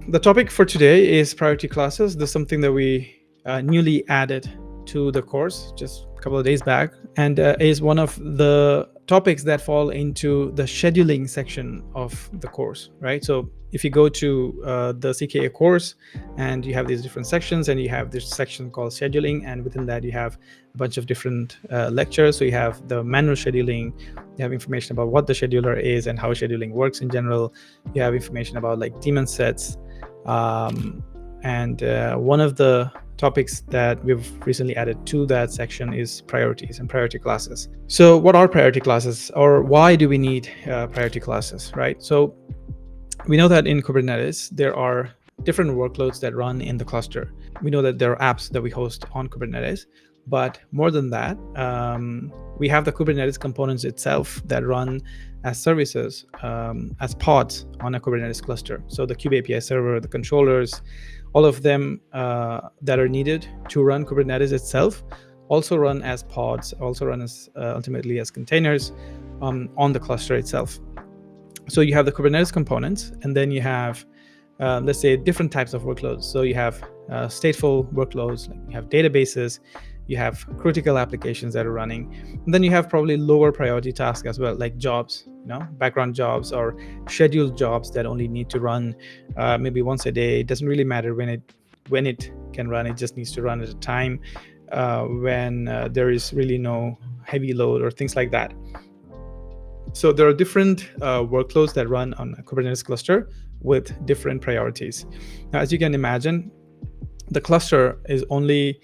the topic for today is priority classes. This is something that we newly added to the course just a couple of days back, and is one of the topics that fall into the scheduling section of the course, right? So if you go to the CKA course and you have these different sections, and you have this section called scheduling, and within that you have a bunch of different lectures. So you have the manual scheduling, you have information about what the scheduler is and how scheduling works in general. You have information about like daemon sets, and one of the topics that we've recently added to that section is priorities and priority classes. So what are priority classes, or why do we need priority classes, right? So we know that in Kubernetes, there are different workloads that run in the cluster. We know that there are apps that we host on Kubernetes, but more than that, we have the Kubernetes components itself that run as services, as pods on a Kubernetes cluster. So the Kube API server, the controllers, all of them that are needed to run Kubernetes itself also run as pods, also run as ultimately as containers on the cluster itself. So you have the Kubernetes components, and then you have, let's say, different types of workloads. So you have stateful workloads, like you have databases, you have critical applications that are running, and then you have probably lower priority tasks as well, like jobs, background jobs or scheduled jobs that only need to run maybe once a day. It doesn't really matter when it can run. It just needs to run at a time when there is really no heavy load or things like that. So there are different workloads that run on a Kubernetes cluster with different priorities. Now, as you can imagine, the cluster is only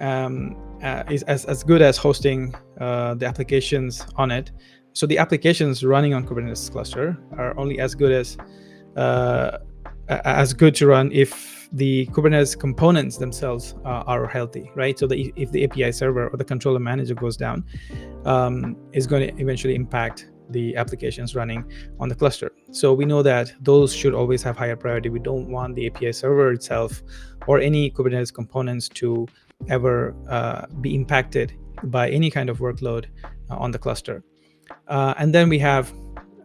is as good as hosting the applications on it. So the applications running on Kubernetes cluster are only as good to run if the Kubernetes components themselves are healthy, right? So if the API server or the controller manager goes down, is going to eventually impact the applications running on the cluster. So we know that those should always have higher priority. We don't want the API server itself or any Kubernetes components to ever be impacted by any kind of workload on the cluster. And then we have,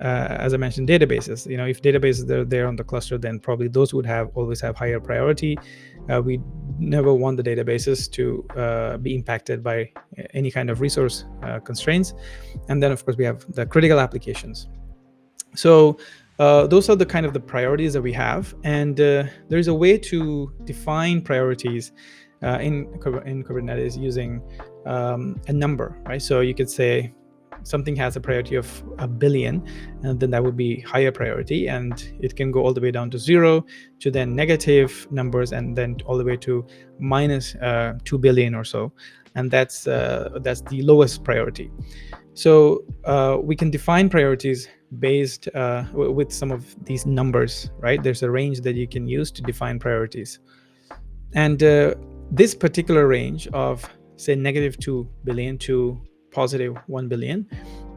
as I mentioned, databases. If databases are there on the cluster, then probably those would always have higher priority. We never want the databases to be impacted by any kind of resource constraints. And then, of course, we have the critical applications. So those are the kind of the priorities that we have. And there's a way to define priorities in Kubernetes using a number, right? So you could say something has a priority of 1 billion, and then that would be higher priority, and it can go all the way down to 0 to then negative numbers, and then all the way to minus 2 billion or so, and that's the lowest priority. So we can define priorities based with some of these numbers, right? There's a range that you can use to define priorities, and this particular range of, say, negative 2 billion to positive 1 billion,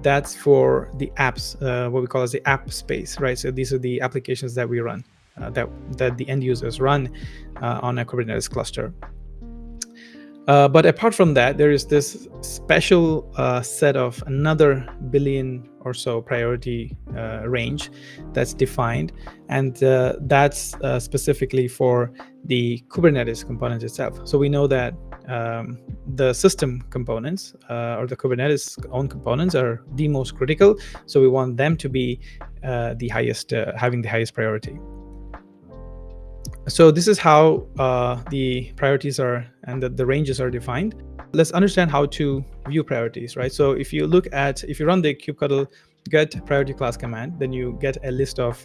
that's for the apps, what we call as the app space, right? So these are the applications that we run, that the end users run on a Kubernetes cluster. But apart from that, there is this special set of another billion or so priority range that's defined, and that's specifically for the Kubernetes components itself. So we know that the system components or the Kubernetes own components are the most critical, so we want them to be the highest, having the highest priority. So this is how the priorities are and the ranges are defined. Let's understand how to view priorities, right? So if you run the kubectl get priority class command, then you get a list of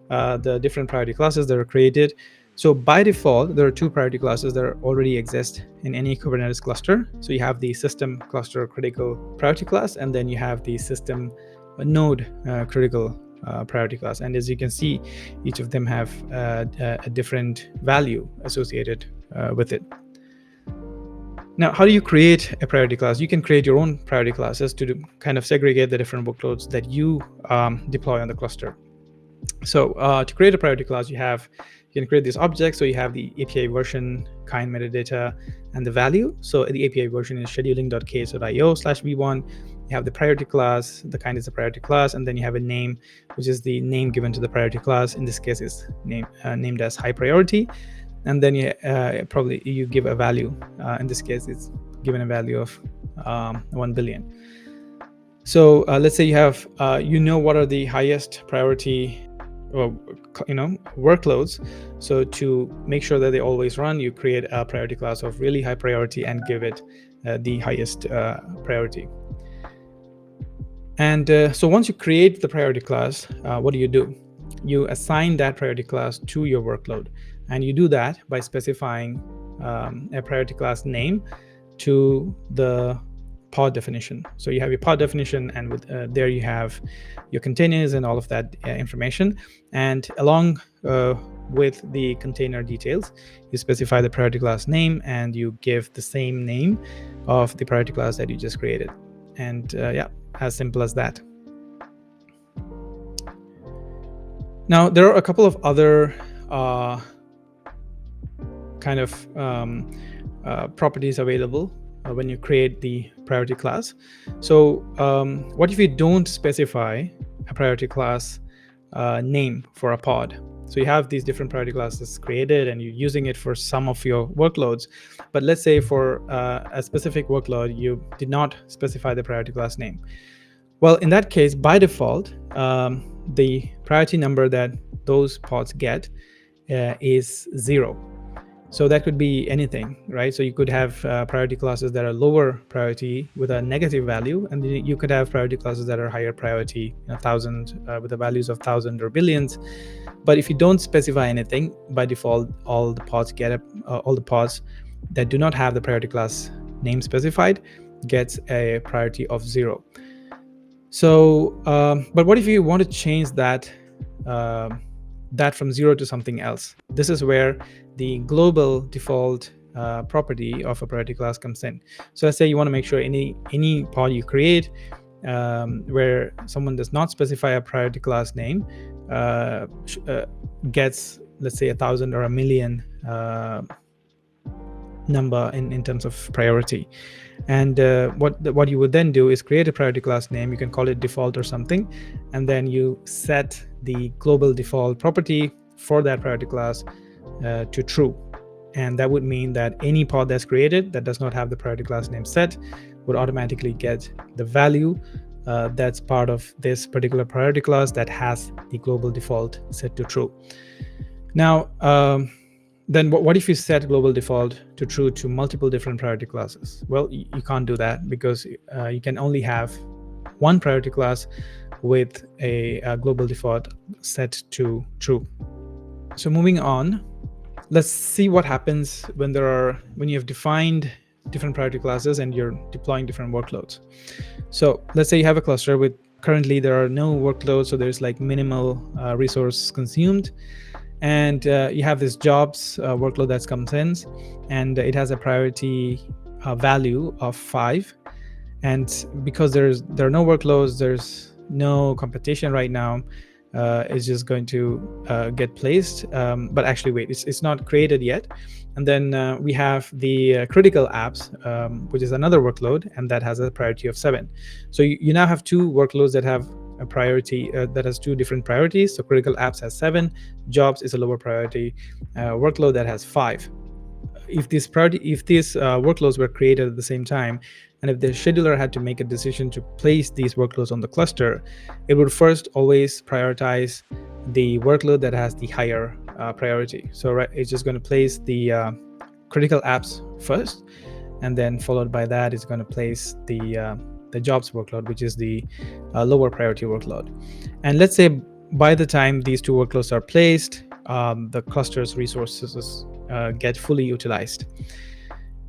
the different priority classes that are created. So by default, there are 2 priority classes that already exist in any Kubernetes cluster. So you have the system cluster critical priority class, and then you have the system node critical priority class. And as you can see, each of them have a different value associated with it. Now, how do you create a priority class? You can create your own priority classes to kind of segregate the different workloads that you deploy on the cluster. So to create a priority class, you can create this object. So you have the API version, kind metadata, and the value. So the API version is scheduling.ks.io/v1. You have the priority class, the kind is a priority class, and then you have a name, which is the name given to the priority class. In this case, it's named as high priority. And then probably you give a value. In this case, it's given a value of 1 billion. So let's say you have, what are the highest priority workloads. So to make sure that they always run, you create a priority class of really high priority and give it the highest priority. And so once you create the priority class, what do? You assign that priority class to your workload. And you do that by specifying a priority class name to the pod definition. So you have your pod definition, and with there you have your containers and all of that information. And along with the container details, you specify the priority class name, and you give the same name of the priority class that you just created. And as simple as that. Now, there are a couple of other properties available when you create the priority class. So what if you don't specify a priority class name for a pod? So you have these different priority classes created and you're using it for some of your workloads. But let's say for a specific workload, you did not specify the priority class name. Well, in that case, by default, the priority number that those pods get is 0. So that could be anything, right? So you could have priority classes that are lower priority with a negative value, and you could have priority classes that are higher priority, 1,000 with the values of 1,000 or billions. But if you don't specify anything, by default, all the pods that do not have the priority class name specified gets a priority of 0. So, but what if you want to change that from 0 to something else? This is where the global default property of a priority class comes in. So let's say you want to make sure any pod you create where someone does not specify a priority class name gets, let's say, 1,000 or 1,000,000 number in terms of priority. And what you would then do is create a priority class name. You can call it default or something, and then you set the global default property for that priority class to true. And that would mean that any pod that's created that does not have the priority class name set would automatically get the value that's part of this particular priority class that has the global default set to true. Now, then what if you set global default to true to multiple different priority classes? Well, you can't do that because you can only have one priority class with a global default set to true. So moving on, let's see what happens when you have defined different priority classes and you're deploying different workloads. So let's say you have a cluster with currently there are no workloads, so there's like minimal resource consumed. And you have this jobs workload that comes in, and it has a priority value of 5. And because there are no workloads, there's no competition right now, it's just going to get placed. But actually, wait, it's not created yet. And then we have the critical apps, which is another workload, and that has a priority of 7. So you now have two workloads that have a priority that has two different priorities. So critical apps has 7, jobs is a lower priority workload that has 5. If these workloads were created at the same time, and if the scheduler had to make a decision to place these workloads on the cluster, it would first always prioritize the workload that has the higher priority. So it's just going to place the critical apps first, and then followed by that it's going to place the jobs workload, which is the lower priority workload. And let's say by the time these two workloads are placed, the cluster's resources get fully utilized.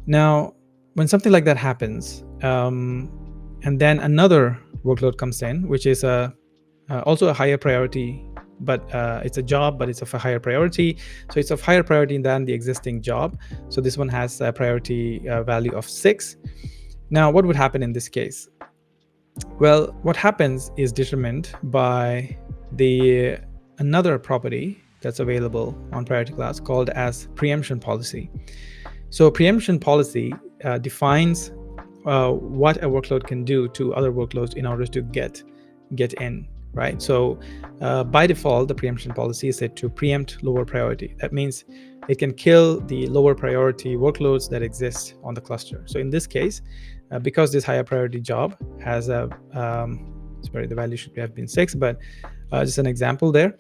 Now, when something like that happens, and then another workload comes in, which is also a higher priority, but it's a job, but it's of a higher priority. So it's of higher priority than the existing job. So this one has a priority value of 6. Now, what would happen in this case? Well, what happens is determined by another property that's available on priority class called as preemption policy. So preemption policy defines what a workload can do to other workloads in order to get in, right? So by default, the preemption policy is set to preempt lower priority. That means it can kill the lower priority workloads that exist on the cluster. So in this case, because this higher priority job has a sorry, the value should have been 6, but just an example there.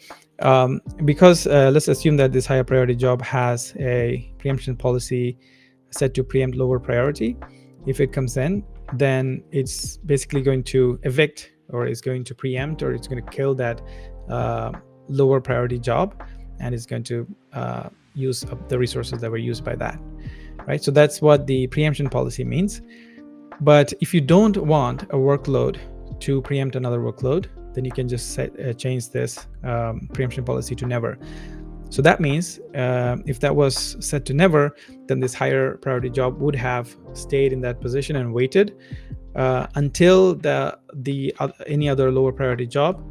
Because let's assume that this higher priority job has a preemption policy set to preempt lower priority. If it comes in, then it's basically going to evict, or it's going to preempt, or it's going to kill that lower priority job, and it's going to use up the resources that were used by that, right? So that's what the preemption policy means. But if you don't want a workload to preempt another workload, then you can just change this preemption policy to never. So that means if that was set to never, then this higher priority job would have stayed in that position and waited until any other lower priority job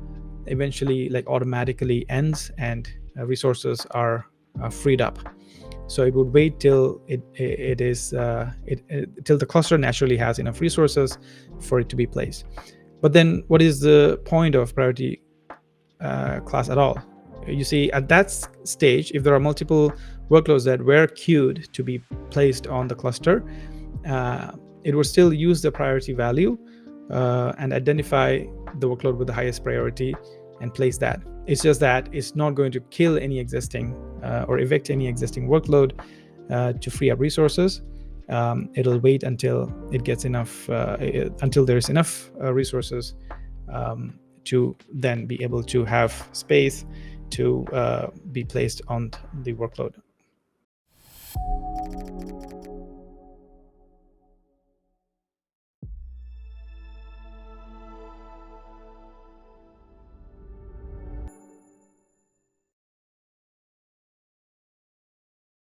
eventually automatically ends and resources are freed up. So it would wait till till the cluster naturally has enough resources for it to be placed. But then what is the point of priority class at all? You see, at that stage, if there are multiple workloads that were queued to be placed on the cluster, it will still use the priority value and identify the workload with the highest priority and place that. It's just that it's not going to kill any existing or evict any existing workload to free up resources. It'll wait until it gets enough, until there's enough resources to then be able to have space to be placed on the workload.